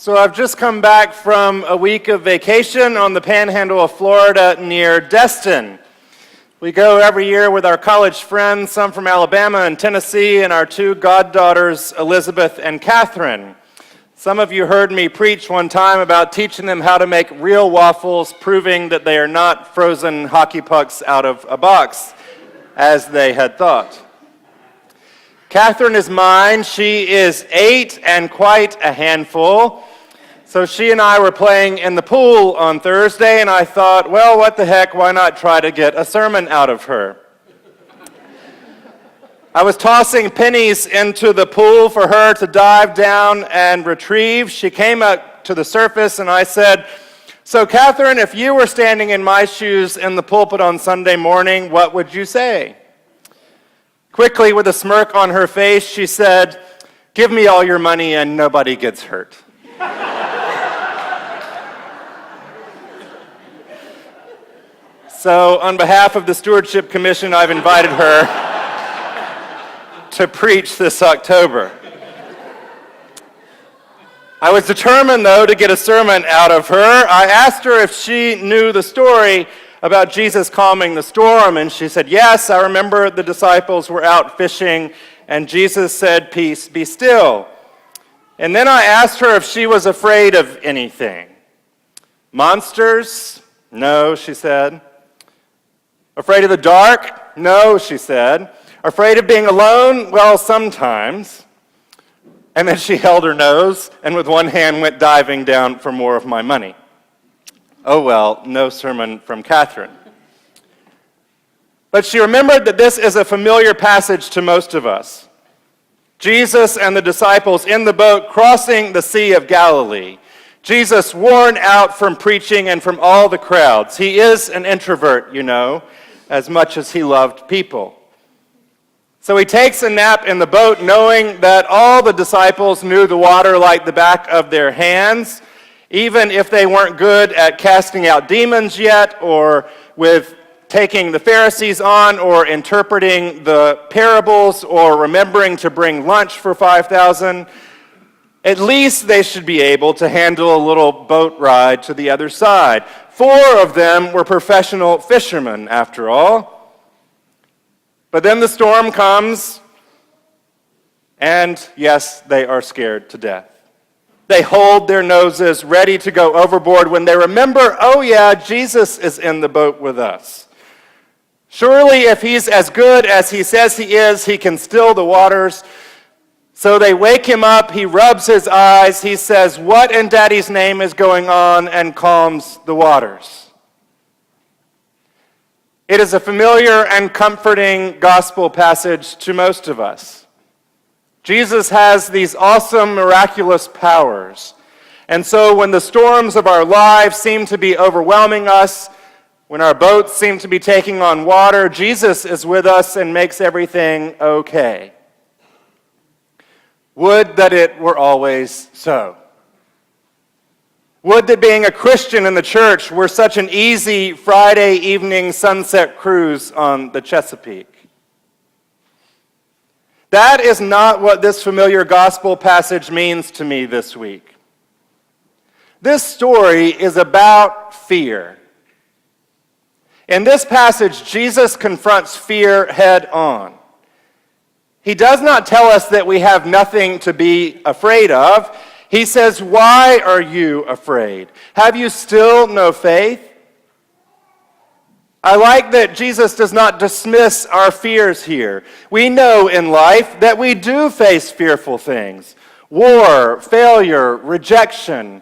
So I've just come back from a week of vacation on the panhandle of Florida near Destin. We go every year with our college friends, some from Alabama and Tennessee, and our two goddaughters, Elizabeth and Catherine. Some of you heard me preach one time about teaching them how to make real waffles, proving that they are not frozen hockey pucks out of a box, as they had thought. Catherine is mine. She is 8 and quite a handful. So she and I were playing in the pool on Thursday, and I thought, well, what the heck, why not try to get a sermon out of her? I was tossing pennies into the pool for her to dive down and retrieve. She came up to the surface, and I said, so Catherine, if you were standing in my shoes in the pulpit on Sunday morning, what would you say? Quickly, with a smirk on her face, she said, give me all your money and nobody gets hurt. So, on behalf of the Stewardship Commission, I've invited her to preach this October. I was determined, though, to get a sermon out of her. I asked her if she knew the story about Jesus calming the storm, and she said, yes, I remember the disciples were out fishing, and Jesus said, peace, be still. And then I asked her if she was afraid of anything. Monsters? No, she said. Afraid of the dark? No, she said. Afraid of being alone? Well, sometimes. And then she held her nose and with one hand went diving down for more of my money. Oh well, no sermon from Catherine. But she remembered that this is a familiar passage to most of us. Jesus and the disciples in the boat crossing the Sea of Galilee. Jesus worn out from preaching and from all the crowds. He is an introvert, you know, as much as he loved people. So he takes a nap in the boat knowing that all the disciples knew the water like the back of their hands, even if they weren't good at casting out demons yet, or with taking the Pharisees on, or interpreting the parables, or remembering to bring lunch for 5,000. At least they should be able to handle a little boat ride to the other side. 4 of them were professional fishermen, after all. But then the storm comes, and yes, they are scared to death. They hold their noses ready to go overboard when they remember, oh yeah, Jesus is in the boat with us. Surely if he's as good as he says he is, he can still the waters. So they wake him up, he rubs his eyes, he says, what in Daddy's name is going on, and calms the waters. It is a familiar and comforting gospel passage to most of us. Jesus has these awesome, miraculous powers. And so when the storms of our lives seem to be overwhelming us, when our boats seem to be taking on water, Jesus is with us and makes everything okay. Would that it were always so. Would that being a Christian in the church were such an easy Friday evening sunset cruise on the Chesapeake. That is not what this familiar gospel passage means to me this week. This story is about fear. In this passage, Jesus confronts fear head on. He does not tell us that we have nothing to be afraid of. He says, why are you afraid? Have you still no faith? I like that Jesus does not dismiss our fears here. We know in life that we do face fearful things. War, failure, rejection,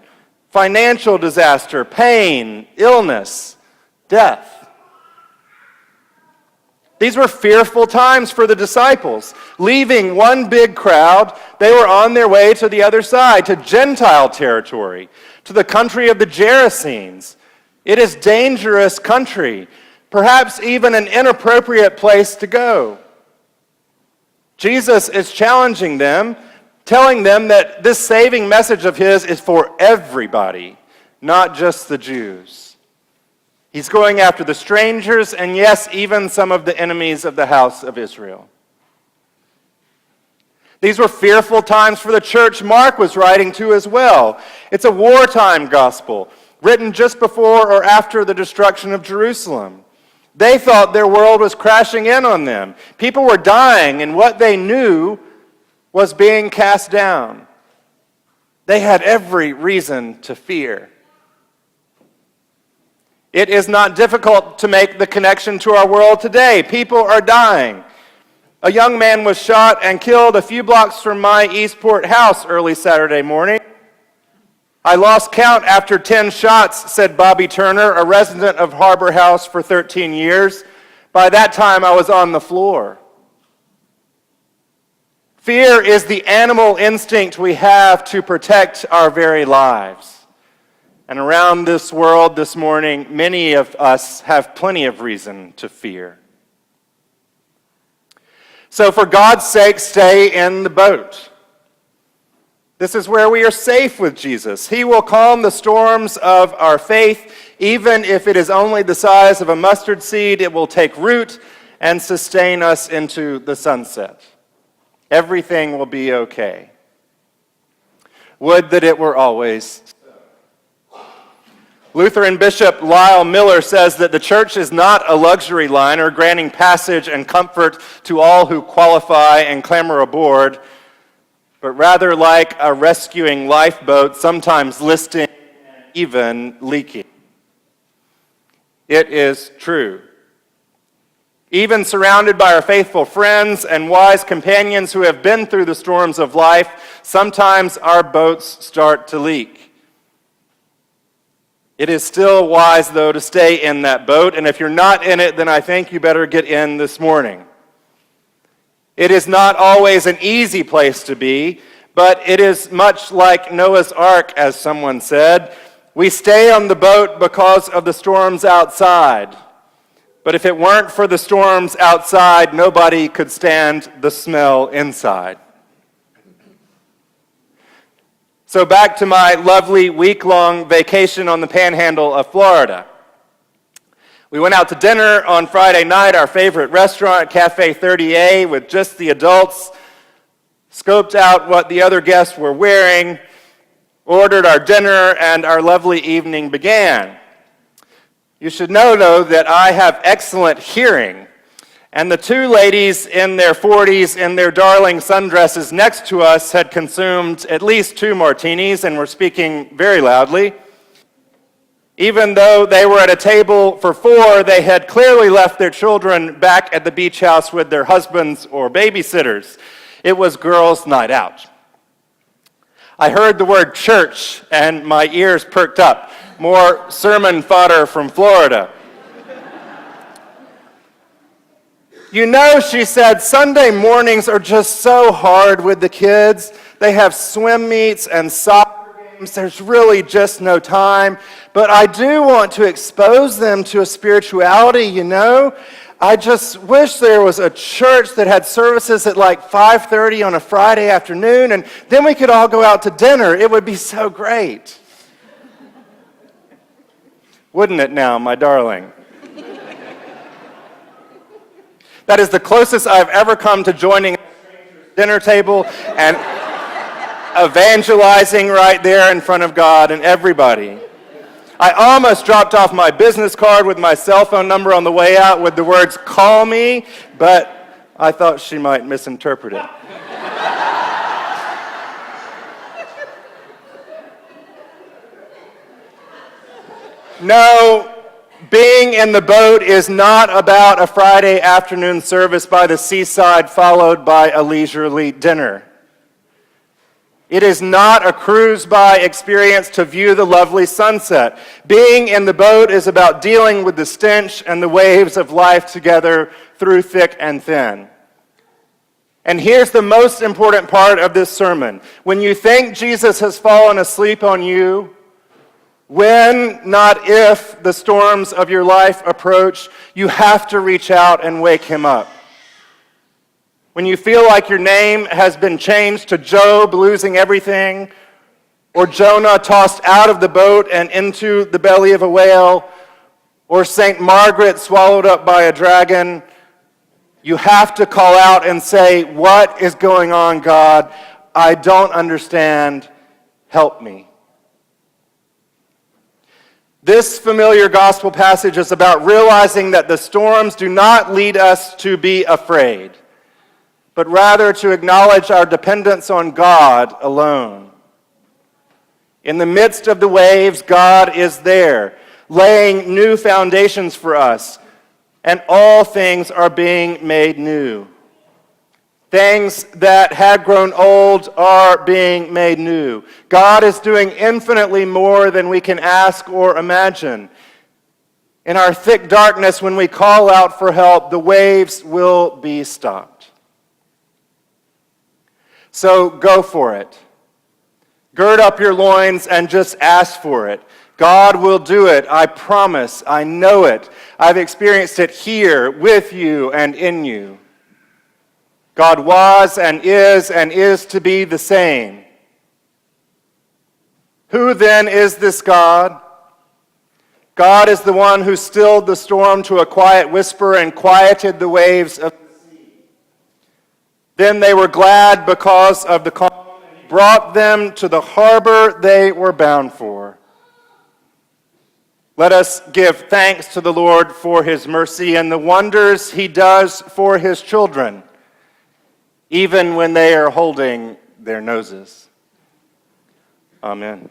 financial disaster, pain, illness, death. These were fearful times for the disciples. Leaving one big crowd, they were on their way to the other side, to Gentile territory, to the country of the Gerasenes. It is dangerous country, perhaps even an inappropriate place to go. Jesus is challenging them, telling them that this saving message of his is for everybody, not just the Jews. He's going after the strangers, and yes, even some of the enemies of the house of Israel. These were fearful times for the church Mark was writing to as well. It's a wartime gospel, written just before or after the destruction of Jerusalem. They thought their world was crashing in on them. People were dying, and what they knew was being cast down. They had every reason to fear. It is not difficult to make the connection to our world today. People are dying. A young man was shot and killed a few blocks from my Eastport house early Saturday morning. I lost count after 10 shots, said Bobby Turner, a resident of Harbor House for 13 years. By that time, I was on the floor. Fear is the animal instinct we have to protect our very lives. And around this world this morning, many of us have plenty of reason to fear. So for God's sake, stay in the boat. This is where we are safe with Jesus. He will calm the storms of our faith. Even if it is only the size of a mustard seed, it will take root and sustain us into the sunset. Everything will be okay. Would that it were always. Lutheran Bishop Lyle Miller says that the church is not a luxury liner granting passage and comfort to all who qualify and clamber aboard, but rather like a rescuing lifeboat, sometimes listing and even leaking. It is true. Even surrounded by our faithful friends and wise companions who have been through the storms of life, sometimes our boats start to leak. It is still wise, though, to stay in that boat, and if you're not in it, then I think you better get in this morning. It is not always an easy place to be, but it is much like Noah's Ark, as someone said. We stay on the boat because of the storms outside. But if it weren't for the storms outside, nobody could stand the smell inside. So back to my lovely week-long vacation on the panhandle of Florida. We went out to dinner on Friday night, our favorite restaurant, Cafe 30A, with just the adults, scoped out what the other guests were wearing, ordered our dinner, and our lovely evening began. You should know, though, that I have excellent hearing, and the two ladies in their 40s in their darling sundresses next to us had consumed at least 2 martinis and were speaking very loudly. Even though they were at a table for 4, they had clearly left their children back at the beach house with their husbands or babysitters. It was girls' night out. I heard the word church and my ears perked up. More sermon fodder from Florida. You know, she said, Sunday mornings are just so hard with the kids. They have swim meets and soccer games. There's really just no time. But I do want to expose them to a spirituality, you know. I just wish there was a church that had services at like 5:30 on a Friday afternoon, and then we could all go out to dinner. It would be so great. Wouldn't it now, my darling? That is the closest I've ever come to joining a stranger's dinner table and evangelizing right there in front of God and everybody. I almost dropped off my business card with my cell phone number on the way out with the words, "Call me," but I thought she might misinterpret it. No, being in the boat is not about a Friday afternoon service by the seaside followed by a leisurely dinner. It is not a cruise-by experience to view the lovely sunset. Being in the boat is about dealing with the stench and the waves of life together through thick and thin. And here's the most important part of this sermon. When you think Jesus has fallen asleep on you, when, not if, the storms of your life approach, you have to reach out and wake him up. When you feel like your name has been changed to Job losing everything, or Jonah tossed out of the boat and into the belly of a whale, or St. Margaret swallowed up by a dragon, You have to call out and say, "What is going on, God? I don't understand. Help me." This familiar gospel passage is about realizing that the storms do not lead us to be afraid, but rather to acknowledge our dependence on God alone. In the midst of the waves, God is there, laying new foundations for us, and all things are being made new. Things that had grown old are being made new. God is doing infinitely more than we can ask or imagine. In our thick darkness, when we call out for help, the waves will be stopped. So go for it. Gird up your loins and just ask for it. God will do it. I promise. I know it. I've experienced it here with you and in you. God was and is to be the same. Who then is this God? God is the one who stilled the storm to a quiet whisper and quieted the waves of the sea. Then they were glad because of the calm, and he brought them to the harbor they were bound for. Let us give thanks to the Lord for his mercy and the wonders he does for his children, even when they are holding their noses. Amen.